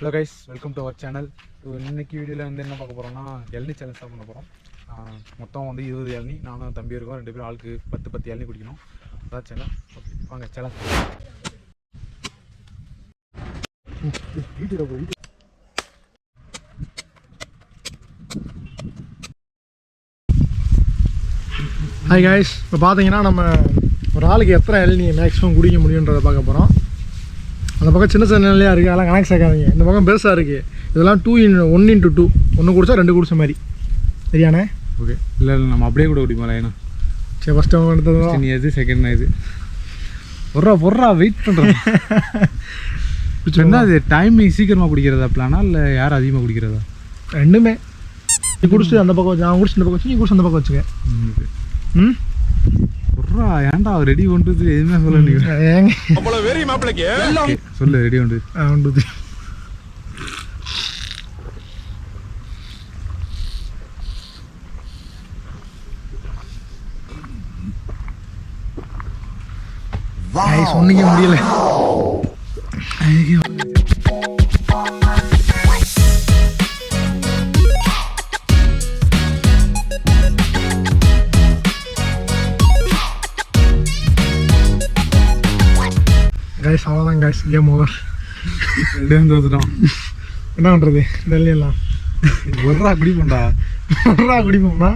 Hello guys, welcome to our channel. இன்னைக்கு வீடியோவில் வந்து என்ன பார்க்க போகிறோம்னா இளநீ சேலஞ்ச் தான் பண்ண போகிறோம். மொத்தம் வந்து 20 இளநீ, நானும் தம்பி இருக்கோம். 2 பேரும் ஆளுக்கு 10 இளநீ குடிக்கணும். அதான் சேனல். ஓகே வாங்க சேலஞ்ச். ஹாய் காய்ஸ், இப்போ பார்த்தீங்கன்னா நம்ம ஒரு ஆளுக்கு எத்தனை இளநீ மேக்ஸிமம் குடிக்க முடியுன்றதை பார்க்க போகிறோம். அந்த பக்கம் சின்ன சின்ன நிலையாக இருக்குது, அதெல்லாம் கணக்கு சேர்க்காதீங்க. இந்த பக்கம் பெருசாக இருக்குது, இதெல்லாம் 1x2 ஒன்று குடிச்சா 2 குடிச்ச மாதிரி. சரியானே? ஓகே. இல்லை நம்ம அப்படியே கூட குடிப்போம் ஏன்னா. சரி, ஃபஸ்ட் டைம் எடுத்தது நீ எது, செகண்ட் இது பொறா வெயிட் பண்ணுறேன். என்ன அது டைமிங் சீக்கிரமாக குடிக்கிறதா பிளானா இல்லை யார் அதிகமாக குடிக்கிறதா? ரெண்டுமே. நீ குடிச்சிட்டு அந்த பக்கம் வச்சு, நான் குடிச்சு இந்த பக்கம் வச்சு, நீ குடிச்சு அந்த பக்கம் வச்சுக்க. பொறா ஏன்டா ரெடி பண்ணுறது எதுவுமே சொல்ல ஏங்க அவ்வளோ வெறி மாப்பிளைக்கு சொல்லு. ரெடி பண்ணுறது ஒன்று சொன்னிக்க முடியல. கைஸ் அவ்வளோதான் கைஸ், கேம் ஓவர். வந்துட்டோம். என்ன பண்ணுறது? டெல்லியெல்லாம் ஒர்ரா குடிப்போம்டா. குடிப்போம்னா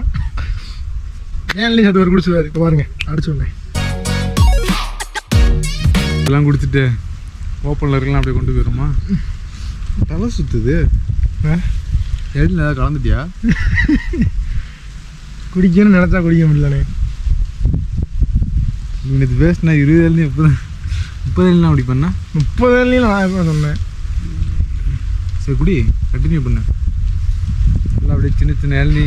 ஏன் இல்லையா அது ஒரு குடிச்சுவாரு. இப்போ பாருங்க அடிச்சு விடேன். எல்லாம் குடிச்சிட்டு ஓப்பனில் இருக்கலாம் அப்படியே கொண்டு போயிருமா? தலை சுற்றுது. எடில் ஏதாவது கலந்துட்டியா? குடிக்கணும்னு நினச்சா குடிக்க முடியலண்ணே. இது வேஸ்ட்ண்ணா. 20 இளநீ 30 இளநீ அப்படி பண்ணா 30 இளநீ நான் எப்போ சொன்னேன். சரி குடி, கண்டினியூ பண்ணு. எல்லாம் அப்படியே சின்ன சின்ன இளநீ.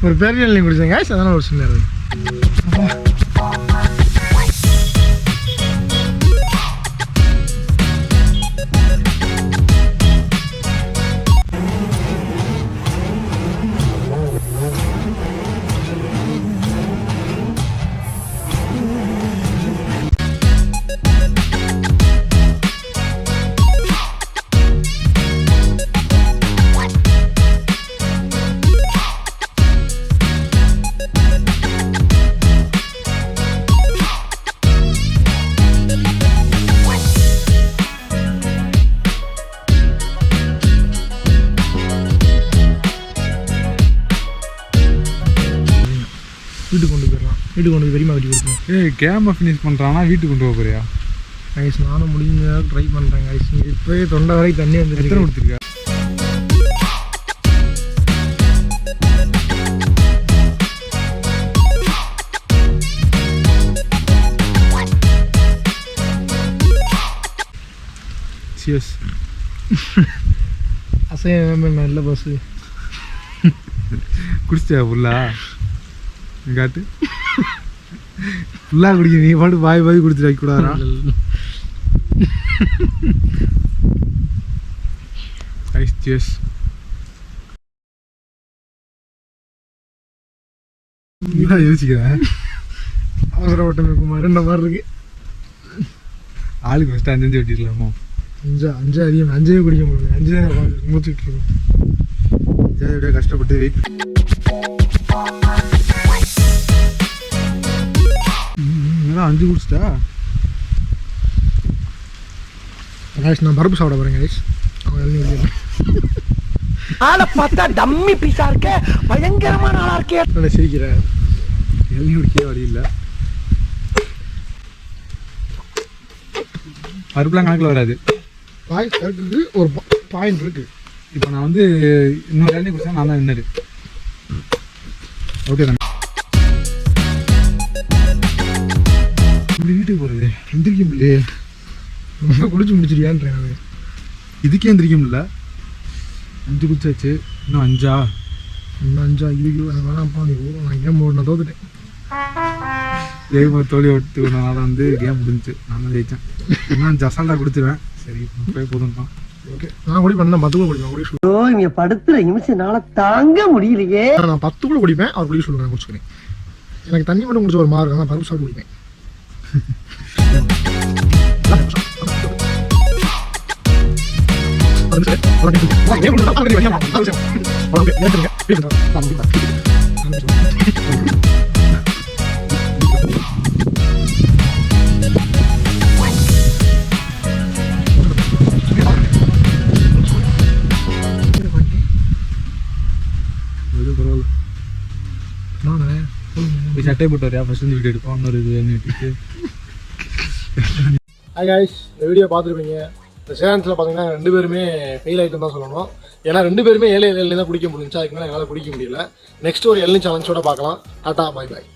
ஒரு பெரிய இளநீ குடிச்சேன் காய்ஸ், அதனால் ஒரு சின்ன இளநீ. வீட்டுக்கு கொண்டு போயிடலாம். வீட்டுக்கு கொண்டு போய் பெரியமா வெட்டி கொடுப்போம். கேமை ஃபினிஷ் பண்ணுறான்னா வீட்டுக்கு கொண்டு போக போறியா? கைஸ் நானும் முடிஞ்ச ட்ரை பண்ணுறேன் கைஸ். இப்போயே தொண்டை வரைக்கும் தண்ணி வந்து எத்தனை கொடுத்துருக்கா? சியர்ஸ். அசையம் நல்ல பஸ்ஸு குடிச்சியா ஃபுல்லா? காட்டு ஃபுல்லாக குடிக்க. நீ பாட்டு பாய் குடிச்சிட்டு வைக்கூடாதா? Ice cheers. நீதான் யோசிக்கிறேன். அவசரப்பட்ட குமார் இந்த மாதிரி இருக்கு. ஆளுக்கு ஃபஸ்ட்டு 5 வெட்டிடலாமோ? 5 அதிகம். 5 குடிக்க முடியல. 5 தான் மூச்சுட்டு இருக்கோம். எப்படியா கஷ்டப்பட்டு வெயிட். இதெல்லாம் 5 குடிச்சிட்டா கைஸ். நான் பருப்பு சாப்பிட போகிறேன் கைஸ். அவன் இளநீ குடிக்கிறேன். ஆளை பார்த்தா டம்மி பீஸா இருக்க, பயங்கரமான ஆளா இருக்கே. நல்லா சிரிக்கிறேன். இளநீ குடிக்கவே வழி இல்லை. பருப்புலாம் கணக்கில் வராது. இருக்குது ஒரு பாயிண்ட் இருக்குது. இப்போ நான் வந்து இன்னொரு இளநீ குடிச்சா நான் தான் வின்னர். ஓகே தானே? இப்படி வீட்டுக்கு போகிறது எந்திரிக்க முடியலையே. ரொம்ப குடிச்சு முடிச்சிருக்கியான்றேன் நான். இதுக்கே எந்திரிக்க முடியல. 5 குடிச்சாச்சு, இன்னும் 5ஆ? இன்னும் 5 ஐயோ எனக்கு வேணாம்ப்பா. நீ ஊரும் நான் கேம் ஓட தோத்துட்டேன். கேம் தோல்வி எடுத்துக்கணுனால வந்து கேம் முடிஞ்சு நான் தான் ஜெயித்தேன். இன்னும் ஜசால்டா குடிச்சிருவேன். சரி போய் போதும் தான். ஓகே நான் குடி பண்ண 10 கூட குடிப்பேன். குடி ஓ இங்க படுத்துற நிமிஷம்னால தாங்க முடியலையே. நான் 10 கூட குடிப்பேன். அவர் குடி சொல்லுறேன் குடிச்சுக்கிறேன். எனக்கு தண்ணி மட்டும் குடிச்ச ஒரு மாதிரி நான் பருப்பு சாப்பிட்டு குடிப்பேன். சட்டை போட்டு வரையா ஃபர்ஸ்ட் இந்த வீடியோ எடுப்போம் இன்னொரு இது நீட்டிட்டு ஹாய் காய்ஸ், இந்த வீடியோ பார்த்துருப்பீங்க. இந்த சேலஞ்சில் பார்த்தீங்கன்னா 2 பேருமே ஃபெயில் ஆகிட்டு தான் சொல்லணும். ஏன்னா 2 பேருமே 7 தான் குடிக்க முடிஞ்சுச்சு. அதுக்கு மேலே எங்களால் குடிக்க முடியல. நெக்ஸ்ட் ஒரு 7 சேலஞ்சோட பார்க்கலாம். டாட்டா, பாய் பாய்.